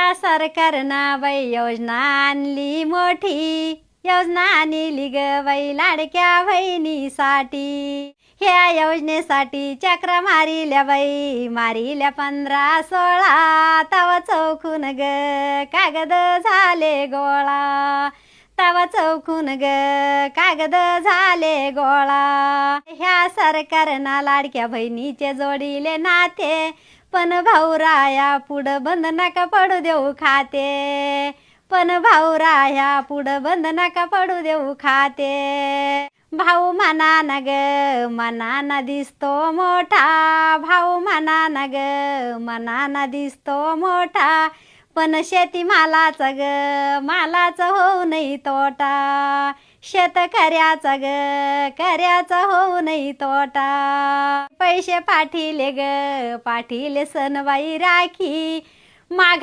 ह्या सरकारनं बाई योजना आणली मोठी, योजना आणली ग बाई लाडक्या बहिणीसाठी. ह्या योजनेसाठी चक्र मारिल्या बाई, मारिल्या 15-16, तव चौकून ग कागद झाले गोळा, तव चौकून ग कागद झाले गोळा. ह्या सरकारनं लाडक्या बहिणीचे जोडीले नाते, पण भाऊराया पुढं बंद नका पडू देऊ खाते, पण भाऊराया पुढं बंद नका पडू देऊ खाते. भाऊ म्हणा न ग मनाना दिसतो मोठा, भाऊ म्हणा न ग मनाना दिसतो मोठा, पण शेती मालाचा ग मालाचा होऊ नाही तोटा, शेतकऱ्याचा ग कर्याचा होऊ नाही तोटा. पैसे पाठीले ग पाठीले सणबाई राखी, माघ